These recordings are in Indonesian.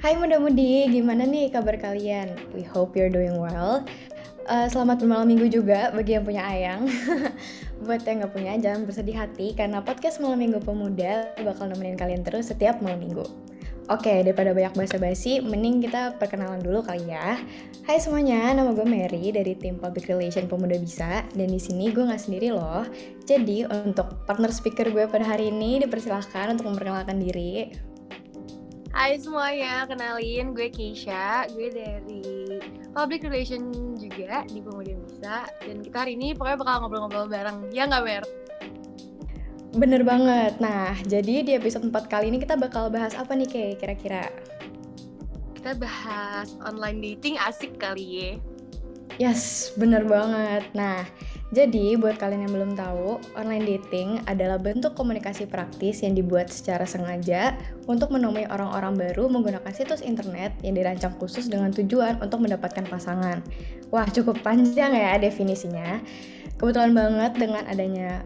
Hai muda-mudi, gimana nih kabar kalian? We hope you're doing well. Selamat bermalam minggu juga bagi yang punya ayang. Buat yang nggak punya, jangan bersedih hati karena podcast Malam Minggu Pemuda bakal nemenin kalian terus setiap malam minggu. Oke, daripada banyak basa-basi, mending kita perkenalan dulu kali ya. Hai semuanya, nama gue Mary dari tim Public Relation Pemuda Bisa, dan di sini gue nggak sendiri loh. Jadi untuk partner speaker gue pada hari ini dipersilahkan untuk memperkenalkan diri. Hai semuanya, kenalin gue Keisha, gue dari Public Relation juga di Pemuda Bisa. Dan kita hari ini pokoknya bakal ngobrol-ngobrol bareng, ya nggak Mer? Bener banget. Nah, jadi di episode 4 kali ini kita bakal bahas apa nih, Kay, kira-kira? Kita bahas online dating asik kali ya. Yes, bener banget. Nah, jadi buat kalian yang belum tahu, online dating adalah bentuk komunikasi praktis yang dibuat secara sengaja untuk menemui orang-orang baru menggunakan situs internet yang dirancang khusus dengan tujuan untuk mendapatkan pasangan. Wah, cukup panjang ya definisinya. Kebetulan banget dengan adanya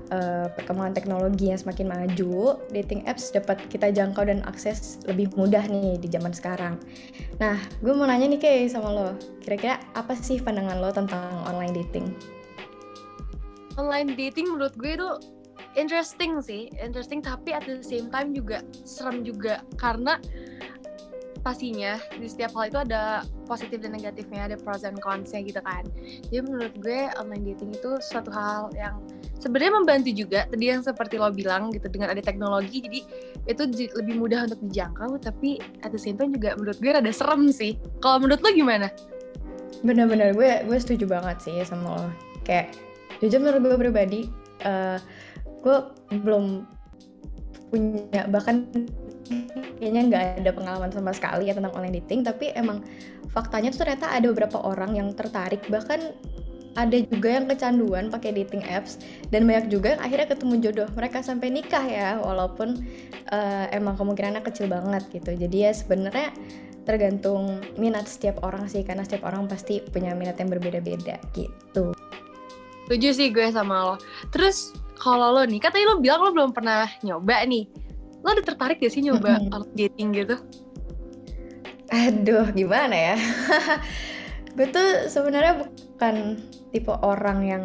perkembangan teknologi yang semakin maju, dating apps dapat kita jangkau dan akses lebih mudah nih di zaman sekarang. Nah, gue mau nanya nih Kay sama lo, kira-kira apa sih pandangan lo tentang online dating? Online dating menurut gue itu interesting tapi at the same time juga serem juga. Karena pastinya di setiap hal itu ada positif dan negatifnya, ada pros and cons-nya gitu kan. Jadi menurut gue online dating itu suatu hal yang sebenarnya membantu juga. Tadi yang seperti lo bilang gitu, dengan ada teknologi jadi itu lebih mudah untuk dijangkau, tapi at the same time juga menurut gue rada serem sih. Kalau menurut lo gimana? Bener-bener gue setuju banget sih sama lo. Kayak jujur menurut gue pribadi, gue belum punya, bahkan kayaknya nggak ada pengalaman sama sekali ya tentang online dating, tapi emang faktanya tuh ternyata ada beberapa orang yang tertarik, bahkan ada juga yang kecanduan pakai dating apps, dan banyak juga yang akhirnya ketemu jodoh mereka sampai nikah ya, walaupun emang kemungkinannya kecil banget gitu. Jadi ya sebenarnya tergantung minat setiap orang sih, karena setiap orang pasti punya minat yang berbeda-beda gitu. Setuju sih gue sama lo. Terus kalau lo nih, katanya lo bilang lo belum pernah nyoba nih. Lo udah tertarik gak sih nyoba online dating gitu? Aduh, gimana ya? Gue tuh sebenarnya bukan tipe orang yang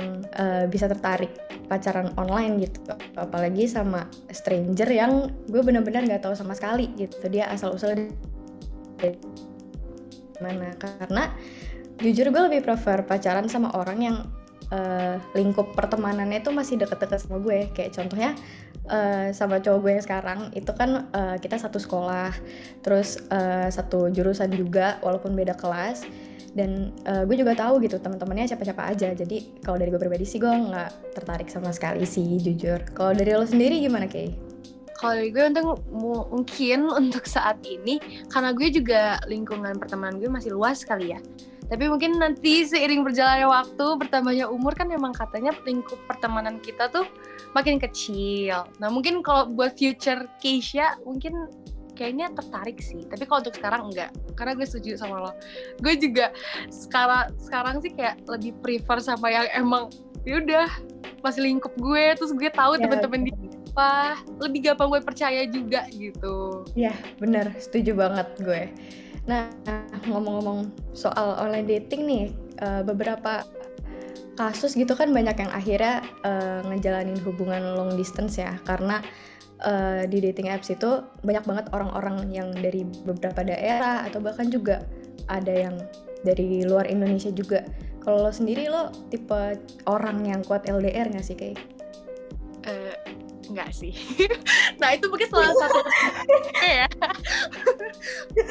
bisa tertarik pacaran online gitu, apalagi sama stranger yang gue benar-benar nggak tahu sama sekali gitu dia asal-usul dari mana. Karena jujur gue lebih prefer pacaran sama orang yang lingkup pertemanannya itu masih deket-deket sama gue. Kayak contohnya sama cowok gue yang sekarang itu kan kita satu sekolah, terus satu jurusan juga walaupun beda kelas, dan gue juga tahu gitu teman-temannya siapa-siapa aja. Jadi kalau dari gue pribadi sih gue nggak tertarik sama sekali sih jujur. Kalau dari lo sendiri gimana, Kay? Kalau dari gue mungkin untuk saat ini, karena gue juga lingkungan pertemanan gue masih luas kali ya. Tapi mungkin nanti seiring berjalannya waktu, bertambahnya umur kan memang katanya lingkup pertemanan kita tuh makin kecil. Nah mungkin kalau buat future Keisha mungkin kayaknya tertarik sih. Tapi kalau untuk sekarang enggak. Karena gue setuju sama lo. Gue juga sekarang sih kayak lebih prefer sama yang emang yaudah masih lingkup gue, terus gue tahu teman-teman dia apa, lebih gampang gue percaya juga gitu. Iya, benar, setuju banget gue. Nah, ngomong-ngomong soal online dating nih, beberapa kasus gitu kan banyak yang akhirnya ngejalanin hubungan long distance ya, karena di dating apps itu banyak banget orang-orang yang dari beberapa daerah atau bahkan juga ada yang dari luar Indonesia juga. Kalau lo sendiri, lo tipe orang yang kuat LDR nggak sih, Kay? Enggak sih. Nah itu mungkin salah satu ya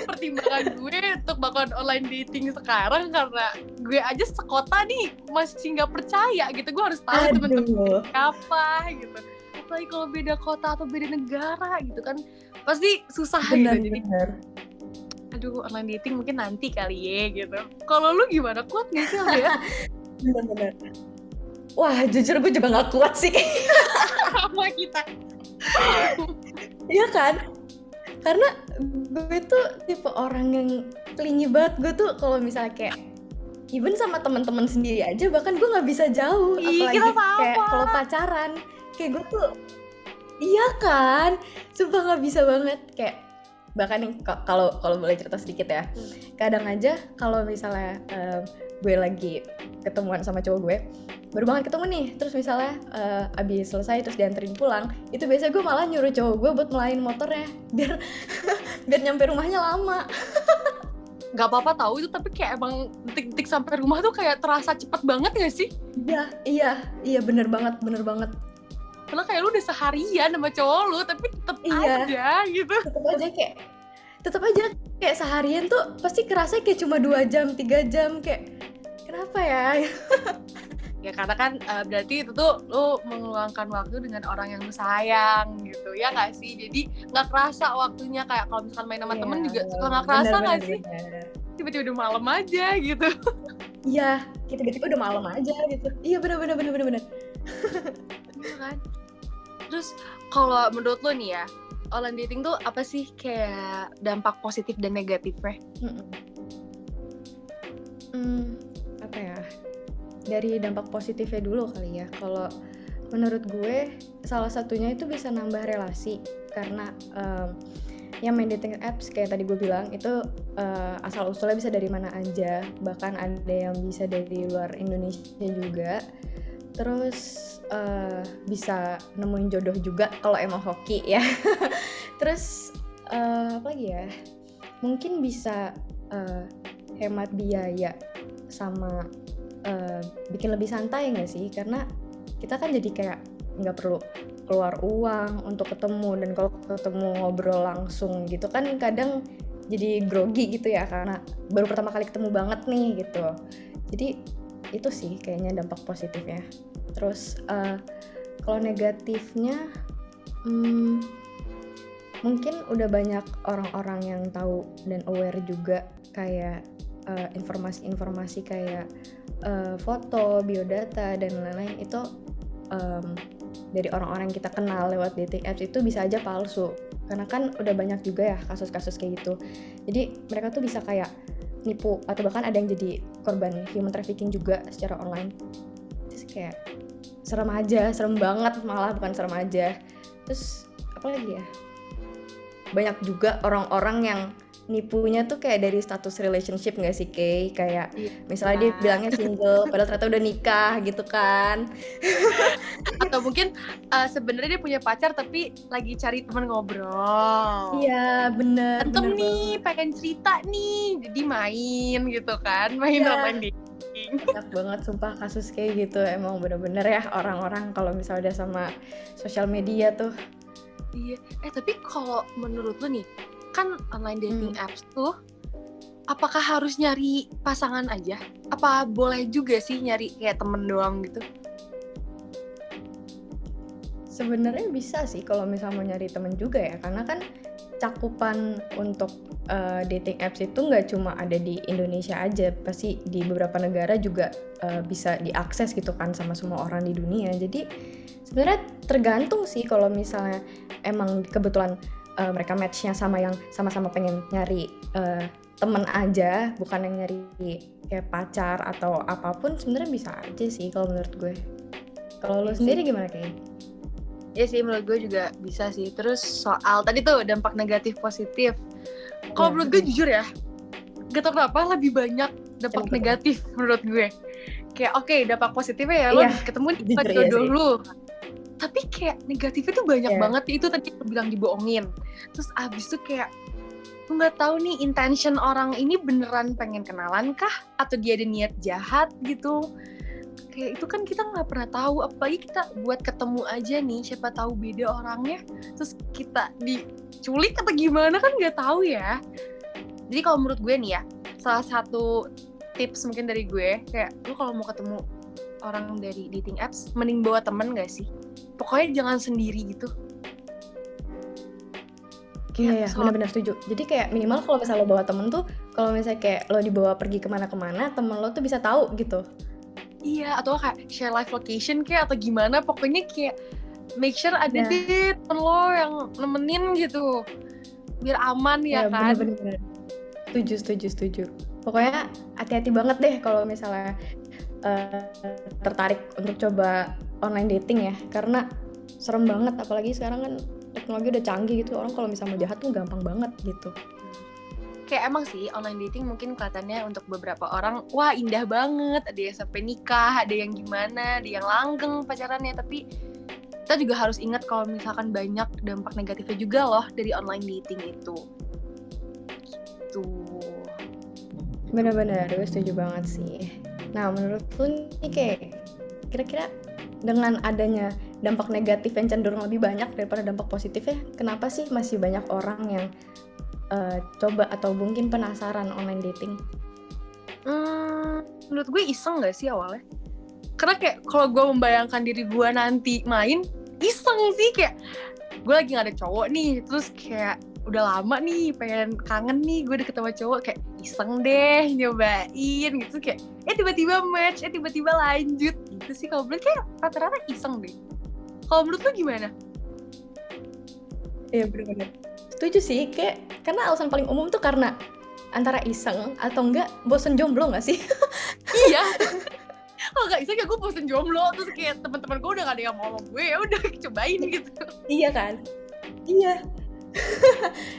pertimbangan gue untuk melakukan online dating sekarang, karena gue aja sekota nih masih nggak percaya gitu. Gue harus tahu temen-temen siapa gitu. Apalagi kalau beda kota atau beda negara gitu kan, pasti susah gitu. Jadi aduh, online dating mungkin nanti kali ya gitu. Kalau lu gimana, kuat nggak sih ya? Bener-bener. Wah, jujur gue juga gak kuat sih. Sama kita. Iya kan? Karena gue tuh tipe orang yang clingy banget. Gue tuh kalau misalnya kayak even sama teman-teman sendiri aja, bahkan gue nggak bisa jauh. Apalagi kayak kalau pacaran, kayak gue tuh iya kan, sumpah nggak bisa banget. Kayak bahkan nih kalau boleh cerita sedikit ya, kadang aja kalau misalnya gue lagi ketemuan sama cowok gue, baru banget ketemu nih, terus misalnya abis selesai terus dianterin pulang, itu biasanya gue malah nyuruh cowok gue buat melain motornya biar biar nyampe rumahnya lama. Gak apa-apa tahu itu, tapi kayak emang detik-detik sampai rumah tuh kayak terasa cepet banget gak sih? Iya bener banget. Karena kayak lu udah seharian sama cowok lu, tapi tetep aja gitu. Tetep aja kayak seharian tuh pasti kerasa kayak cuma 2 jam 3 jam, kayak kenapa ya? Ya karena kan berarti itu tuh lu meluangkan waktu dengan orang yang lu sayang gitu, ya gak sih? Jadi gak kerasa waktunya, kayak kalau misalkan main sama temen juga suka gak kerasa gak sih? Tiba-tiba udah malam aja gitu. Iya, tiba-tiba udah malam aja gitu. Iya bener. Iya kan? Terus kalau menurut lo nih ya, online dating tuh apa sih kayak dampak positif dan negatifnya? Apa ya? Dari dampak positifnya dulu kali ya. Kalau menurut gue salah satunya itu bisa nambah relasi, karena yang main dating apps kayak tadi gue bilang itu asal usulnya bisa dari mana aja, bahkan ada yang bisa dari luar Indonesia juga. Terus bisa nemuin jodoh juga kalau emang hoki ya. Terus apa lagi ya? Mungkin bisa hemat biaya sama bikin lebih santai nggak sih? Karena kita kan jadi kayak nggak perlu keluar uang untuk ketemu, dan kalau ketemu ngobrol langsung gitu kan kadang jadi grogi gitu ya, karena baru pertama kali ketemu banget nih gitu. Jadi itu sih kayaknya dampak positifnya. Terus kalau negatifnya mungkin udah banyak orang-orang yang tahu dan aware juga, kayak informasi-informasi kayak foto, biodata dan lain-lain itu dari orang-orang yang kita kenal lewat dating apps itu bisa aja palsu, karena kan udah banyak juga ya kasus-kasus kayak gitu. Jadi mereka tuh bisa kayak nipu, atau bahkan ada yang jadi korban human trafficking juga secara online. Terus kayak serem banget, malah bukan serem aja. Terus apa lagi ya, banyak juga orang-orang yang nipunya tuh kayak dari status relationship nggak sih, Kay? Kayak misalnya dia bilangnya single padahal ternyata udah nikah gitu kan. Atau mungkin sebenarnya dia punya pacar tapi lagi cari teman ngobrol. Iya bener nih banget. pengen cerita nih, jadi main gitu kan, main online dating. Banyak banget sumpah kasus kayak gitu, emang bener-bener ya orang-orang kalau misalnya udah sama sosial media tuh. Iya, tapi kalau menurut lu nih, kan online dating apps tuh apakah harus nyari pasangan aja? Apa boleh juga sih nyari kayak temen doang gitu? Sebenarnya bisa sih kalau misalnya mau nyari temen juga ya, karena kan cakupan untuk dating apps itu nggak cuma ada di Indonesia aja, pasti di beberapa negara juga bisa diakses gitu kan sama semua orang di dunia. Jadi sebenarnya tergantung sih, kalau misalnya emang kebetulan mereka matchnya sama yang sama-sama pengen nyari temen aja, bukan yang nyari kayak pacar atau apapun, sebenarnya bisa aja sih kalau menurut gue. Kalau lo sendiri gimana, Kay? Ya sih, menurut gue juga bisa sih. Terus soal tadi tuh dampak negatif positif, kalau menurut gue jujur ya, gak tau kenapa lebih banyak dampak negatif menurut gue. Kayak oke, dampak positifnya ya lo ketemu di jodoh lu, tapi kayak negatifnya tuh banyak banget. Itu tadi lo bilang dibohongin, terus abis tuh kayak lu nggak tahu nih intention orang ini beneran pengen kenalan kah atau dia ada niat jahat gitu. Kayak itu kan kita nggak pernah tahu, apalagi kita buat ketemu aja nih, siapa tahu beda orangnya, terus kita diculik atau gimana kan nggak tahu ya. Jadi kalau menurut gue nih ya, salah satu tips mungkin dari gue, kayak lu kalau mau ketemu orang dari dating apps, mending bawa temen gak sih? Pokoknya jangan sendiri gitu. Iya, benar-benar setuju. Jadi kayak minimal kalau misalnya lo bawa temen tuh, kalau misalnya kayak lo dibawa pergi kemana-kemana, temen lo tuh bisa tahu gitu. Iya, atau kayak share live location kayak atau gimana, pokoknya kayak make sure ada deh temen lo yang nemenin gitu, biar aman ya kan. Bener-bener. Setuju. Pokoknya hati-hati banget deh kalau misalnya tertarik untuk coba online dating ya, karena serem banget, apalagi sekarang kan teknologi udah canggih gitu, orang kalau misalnya mau jahat tuh gampang banget gitu. Kayak emang sih online dating mungkin kelihatannya untuk beberapa orang wah indah banget, ada yang sampai nikah, ada yang gimana, ada yang langgeng pacarannya, tapi kita juga harus ingat kalau misalkan banyak dampak negatifnya juga loh dari online dating itu. Tuh. Bener-bener, gue setuju banget sih. Nah, menurut lu nih kayak kira-kira dengan adanya dampak negatif yang cenderung lebih banyak daripada dampak positifnya, kenapa sih masih banyak orang yang coba atau mungkin penasaran online dating? Menurut gue iseng gak sih awalnya? Karena kayak kalau gue membayangkan diri gue nanti main, iseng sih kayak gue lagi gak ada cowok nih, terus kayak udah lama nih pengen kangen nih gue deket sama cowok, kayak iseng deh nyobain gitu, kayak tiba-tiba match, tiba-tiba lanjut gitu sih. Kalau menurut kayak rata-rata iseng deh. Kalau menurut lo gimana? Iya bener-bener setuju sih, kayak karena alasan paling umum tuh karena antara iseng atau enggak bosen jomblo gak sih? Iya. Kalau gak iseng ya gue bosen jomblo, terus kayak teman-teman gue udah gak ada yang mau sama gue, ya udah cobain gitu. Iya kan? Iya.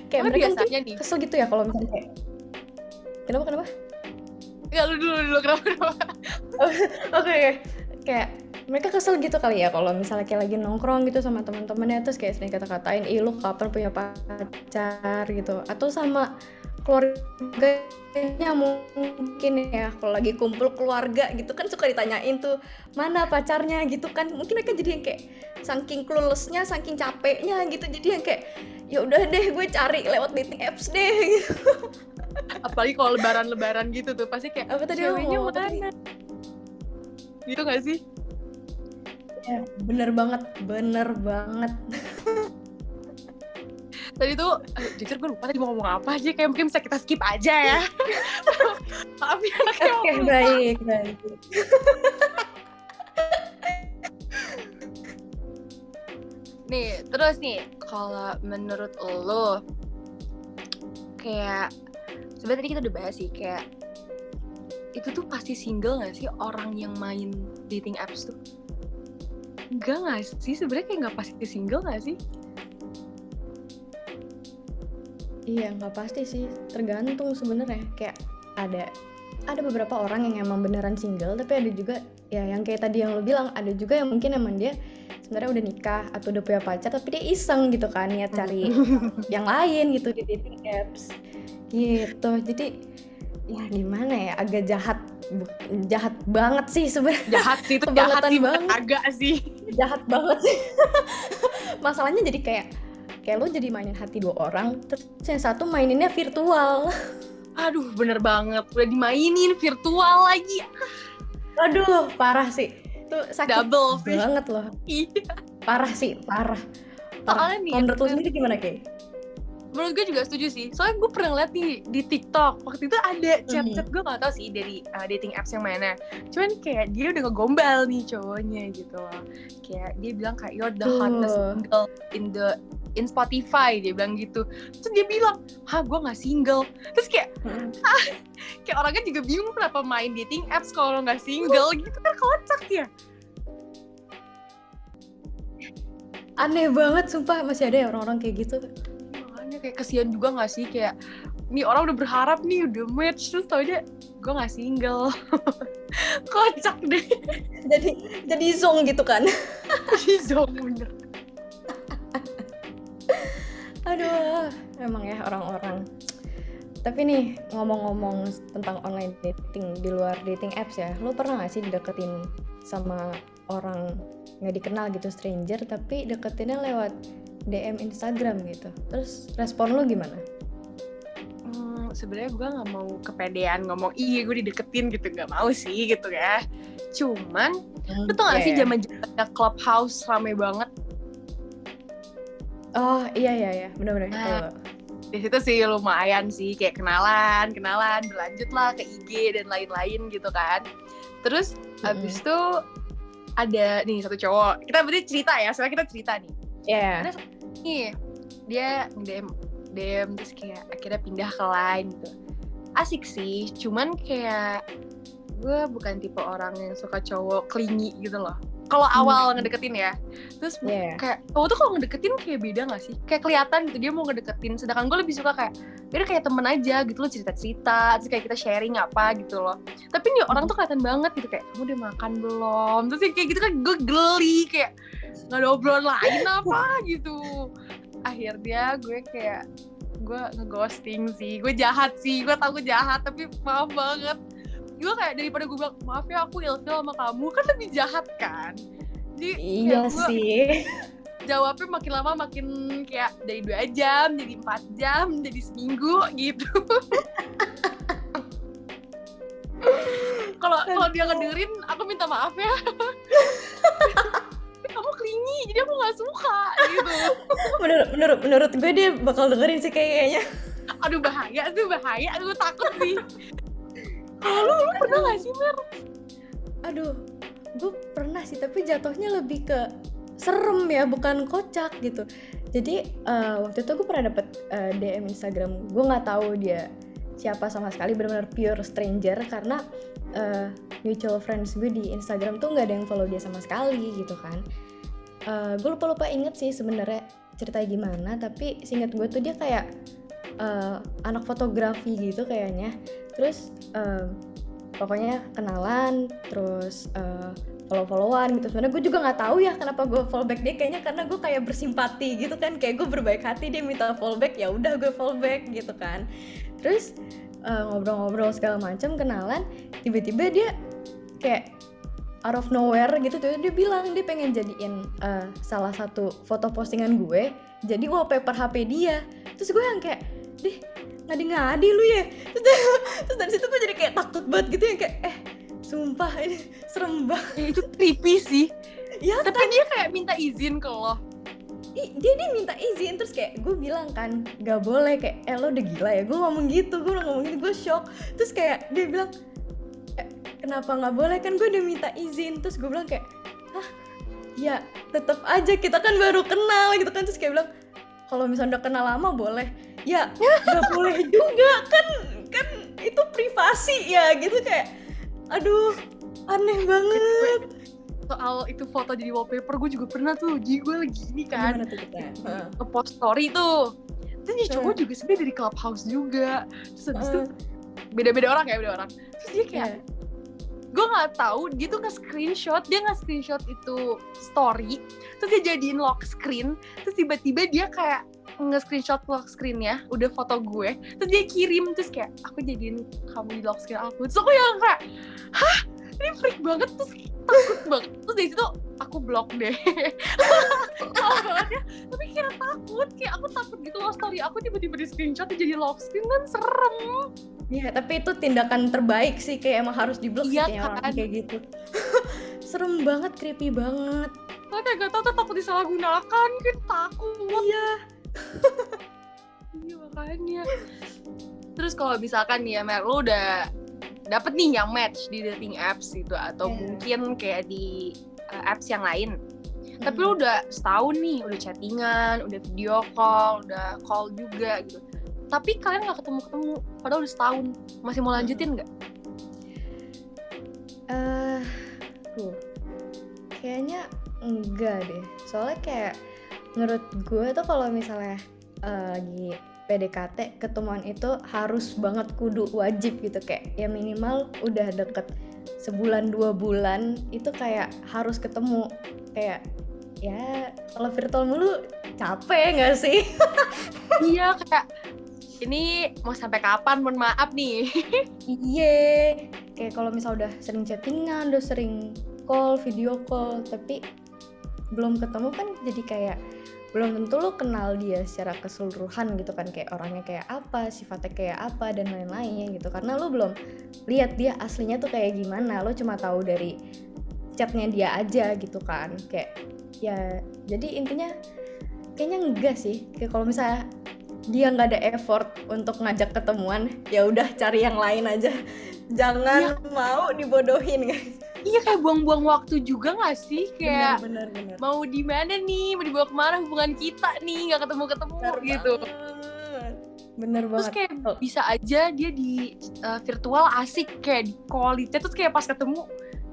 Kayak mereka biasanya mungkin nih kesel gitu ya kalau misalnya kayak kenapa? ya lu dulu kenapa? Oke. Kayak mereka kesel gitu kali ya kalau misalnya kayak lagi nongkrong gitu sama teman-temannya, terus kayak sering kata-katain, ih lu kapan punya pacar gitu, atau sama keluarganya mungkin ya, kalau lagi kumpul keluarga gitu kan suka ditanyain tuh mana pacarnya gitu kan, mungkin mereka jadi yang kayak saking clueless-nya, saking capeknya gitu, jadi yang kayak ya udah deh gue cari lewat dating apps deh gitu. Apalagi kalau lebaran gitu tuh pasti kayak Apa tadi ceweknya lo mana gitu gak sih? Ya, bener banget. Tadi tuh jujur gue lupa tadi mau ngomong apa aja, kayak mungkin bisa kita skip aja ya. Maaf ya anaknya. Oke, baik. Nih, terus nih, kalau menurut lo kayak sebenarnya tadi kita udah bahas sih, kayak itu tuh pasti single gak sih orang yang main dating apps tuh? Enggak gak sih? Sebenarnya kayak gak pasti single gak sih? Iya, nggak pasti sih, tergantung sebenarnya. Kayak ada beberapa orang yang emang beneran single, tapi ada juga ya yang kayak tadi yang lo bilang, ada juga yang mungkin emang dia sebenarnya udah nikah atau udah punya pacar, tapi dia iseng gitu kan, niat cari yang lain gitu di dating apps gitu. Jadi ya gimana ya, agak jahat banget sih sebenarnya. Jahat sih, itu jahat sih, banget. agak sih. Jahat banget sih. Masalahnya jadi kayak lo jadi mainin hati dua orang, terus yang satu maininnya virtual. Aduh, bener banget. Udah dimainin virtual lagi. Aduh, parah sih. Itu sakit Double sih. banget loh. Iya. Parah sih, parah. Soalnya nih, menurut lo sendiri gimana, Kay? Menurut gue juga setuju sih. Soalnya gue pernah liat nih di TikTok. Waktu itu ada chat-chat, gue gak tau sih dari dating apps yang mana. Cuman kayak dia udah ngegombal nih cowoknya gitu loh. Kayak dia bilang kayak you're the hottest single in Spotify, dia bilang gitu. Terus dia bilang, gue gak single. Terus kayak kayak orangnya juga bingung kenapa main dating apps kalau gak single gitu kan, kocak ya. Aneh banget, sumpah masih ada ya orang-orang kayak gitu. Kayak kesian juga gak sih, kayak nih orang udah berharap nih udah match terus tau aja gue gak single. Kocak deh. Jadi zong gitu kan. Jadi zong bener. Aduh, emang ya orang-orang. Tapi nih, ngomong-ngomong tentang online dating di luar dating apps ya, lo pernah gak sih dideketin sama orang gak dikenal gitu, stranger, tapi deketinnya lewat DM Instagram gitu? Terus respon lo gimana? Sebenarnya gue nggak mau kepedean ngomong iya gue dideketin gitu, nggak mau sih gitu ya. Cuman lo tau gak sih zaman-zamannya Clubhouse rame banget? Oh iya, benar-benar itu. Di situ sih lumayan sih, kayak kenalan, berlanjut lah ke IG dan lain-lain gitu kan. Terus abis itu ada nih satu cowok, kita berarti cerita ya, soalnya kita cerita nih. Ada nih, dia DM terus kayak akhirnya pindah ke Line gitu. Asik sih, cuman kayak gue bukan tipe orang yang suka cowok clingy gitu loh. Kalau awal ngedeketin ya, terus Iya. kayak cowok tuh kalau ngedeketin kayak beda gak sih? Kayak kelihatan gitu dia mau ngedeketin, sedangkan gue lebih suka kayak udah kayak temen aja gitu loh, cerita-cerita, terus kayak kita sharing apa gitu loh. Tapi nih orang tuh kelihatan banget gitu, kayak kamu udah makan belum? Terus kayak gitu kan gue geli, kayak gak ada obrolan lain apa gitu. Akhirnya gue kayak gue ngeghosting sih, gue jahat sih, gue tau gue jahat, tapi maaf banget. Gue kayak daripada gue bilang maaf ya aku ilfil sama kamu, kan lebih jahat kan. Jadi Iya kayak gue sih. jawabnya makin lama makin kayak dari 2 jam jadi 4 jam jadi seminggu gitu. Kalau dia ngedengerin aku minta maaf ya. Kamu clingy jadi aku nggak suka gitu. Menurut gue dia bakal dengerin sih kayaknya. Aduh bahaya, gue takut sih. Lu pernah nggak sih Mer? Aduh, gue pernah sih, tapi jatuhnya lebih ke serem ya, bukan kocak gitu. Jadi waktu itu gue pernah dapet DM Instagram, gue nggak tahu dia siapa sama sekali, benar-benar pure stranger, karena mutual friends gue di Instagram tuh nggak ada yang follow dia sama sekali gitu kan. Gue lupa inget sih sebenarnya ceritanya gimana, tapi seinget gue tuh dia kayak anak fotografi gitu kayaknya. Terus pokoknya kenalan, terus follow-followan gitu. Sebenarnya gue juga nggak tahu ya kenapa gue follow back dia, kayaknya karena gue kayak bersimpati gitu kan, kayak gue berbaik hati, dia minta follow back ya udah gue follow back gitu kan. Terus ngobrol-ngobrol segala macam, kenalan, tiba-tiba dia kayak out of nowhere gitu tuh, dia bilang dia pengen jadiin salah satu foto postingan gue jadi wallpaper HP dia. Terus gue yang kayak, deh ngadi-ngadi lu ya. Terus dari situ gue jadi kayak takut banget gitu, yang kayak sumpah ini serem banget. Itu creepy sih. Ya tapi kan? dia kayak minta izin ke lo. Dia minta izin, terus kayak gue bilang kan gak boleh, kayak lo udah gila ya, gue ngomong gitu, gue shock. Terus kayak dia bilang kenapa nggak boleh, kan gue udah minta izin. Terus gue bilang kayak ya tetap aja kita kan baru kenal gitu kan. Terus kayak bilang kalau misalnya udah kenal lama boleh, ya nggak boleh juga kan itu privasi ya gitu. Kayak aduh aneh banget. Soal itu foto jadi wallpaper gue juga pernah tuh. Jadi gue lagi ini kan nge-post story tuh, terus cowok juga sebenarnya dari Clubhouse juga. Terus habis itu beda orang. Terus dia kayak gue nggak tahu, dia tuh nge-screenshot itu story, terus dia jadiin lock screen, terus tiba-tiba dia kayak nge-screenshot lock screen-nya udah foto gue, terus dia kirim, terus kayak aku jadiin kamu di lock screen aku. Terus aku yang kayak hah, ini freak banget, terus takut banget. Terus dari situ aku blok deh. Tahu banget ya, tapi kira takut, kayak aku takut gitu loh, story aku tiba-tiba di screenshot jadi lock screen, kan serem. Iya, tapi itu tindakan terbaik sih, kayak emang harus di-block sih kayak orang kayak gitu. Serem banget, creepy banget. Tapi kayak gak tau tuh, takut disalahgunakan, kan takut. Iya. Iya makanya. Terus kalau misalkan nih ya Mer, lu udah dapet nih yang match di dating apps gitu, atau mungkin kayak di apps yang lain, tapi lu udah setahun nih, udah chattingan, udah video call, udah call juga gitu, tapi kalian gak ketemu-ketemu padahal udah setahun, masih mau lanjutin gak? Kayaknya enggak deh. Soalnya kayak menurut gue tuh kalau misalnya lagi PDKT, ketemuan itu harus banget, kudu wajib gitu. Kayak ya minimal udah deket sebulan 2 bulan itu kayak harus ketemu. Kayak ya kalau virtual mulu capek gak sih? Iya, kayak ini mau sampai kapan, mohon maaf nih. Iya, kayak kalau misal udah sering chattingan, udah sering call, video call, tapi belum ketemu kan jadi kayak belum tentu lo kenal dia secara keseluruhan gitu kan, kayak orangnya kayak apa, sifatnya kayak apa, dan lain-lain gitu, karena lo belum lihat dia aslinya tuh kayak gimana, lo cuma tahu dari chatnya dia aja gitu kan. Kayak ya jadi intinya kayaknya enggak sih, kayak kalau misalnya dia nggak ada effort untuk ngajak ketemuan, ya udah cari yang lain aja, jangan mau dibodohin guys. Iya, kayak buang-buang waktu juga nggak sih, kayak bener. mau di mana nih, mau dibawa kemana hubungan kita nih, nggak ketemu gitu. Bener terus banget. Kayak bisa aja dia di virtual asik, kayak di call, terus kayak pas ketemu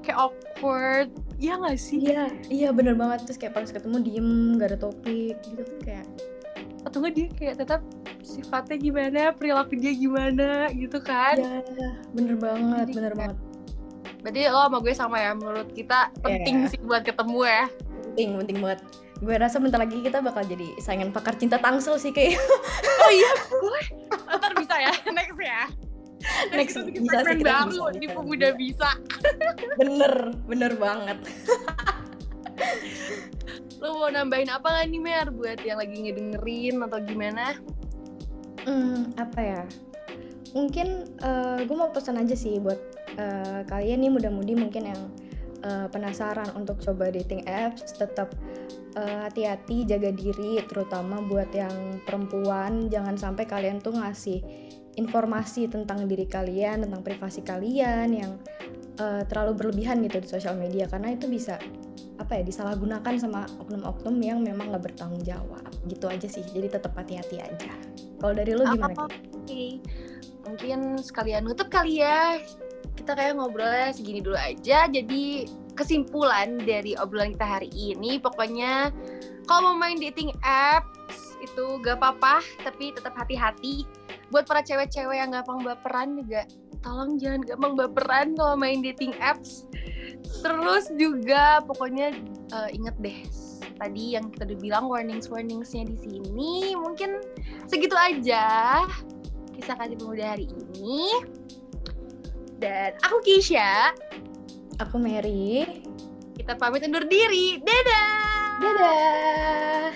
kayak awkward. Iya gak sih? Iya bener banget. Terus kayak pas ketemu diem, gak ada topik gitu kan kayak. Atau nggak dia kayak tetap sifatnya gimana, perilaku dia gimana gitu kan. Iya bener banget, Jadi bener kayak- banget. Berarti lo sama gue sama ya, menurut kita penting Iya. sih buat ketemu ya. Penting banget. Gue rasa bentar lagi kita bakal jadi saingan pakar cinta Tangsel sih kayak. Oh iya, boleh. Ntar bisa ya, next ya. Next kita bikin bisa sih, segmen kita baru bisa, di bisa. Pemuda Bisa. Bener banget. Lo mau nambahin apa nggak nih Mer buat yang lagi ngedengerin atau gimana? Apa ya? Mungkin gue mau pesan aja sih buat kalian nih muda-mudi mungkin yang penasaran untuk coba dating apps, tetap hati-hati, jaga diri, terutama buat yang perempuan. Jangan sampai kalian tuh ngasih informasi tentang diri kalian, tentang privasi kalian yang terlalu berlebihan gitu di sosial media, karena itu bisa disalahgunakan sama oknum-oknum yang memang nggak bertanggung jawab. Gitu aja sih, jadi tetap hati-hati aja. Kalau dari lo gimana? Oke. Mungkin sekalian nutup kali ya. Kita kayak ngobrolnya segini dulu aja. Jadi kesimpulan dari obrolan kita hari ini, pokoknya kalau mau main dating apps itu gak apa-apa, tapi tetap hati-hati. Buat para cewek-cewek yang gampang baperan juga, tolong jangan gampang baperan kalau main dating apps. Terus juga pokoknya inget deh tadi yang kita udah bilang warningsnya di sini. Mungkin segitu aja kisah kasih pemuda hari ini. Dan aku Keisha. Aku Mary. Kita pamit undur diri. Dadah. Dadah.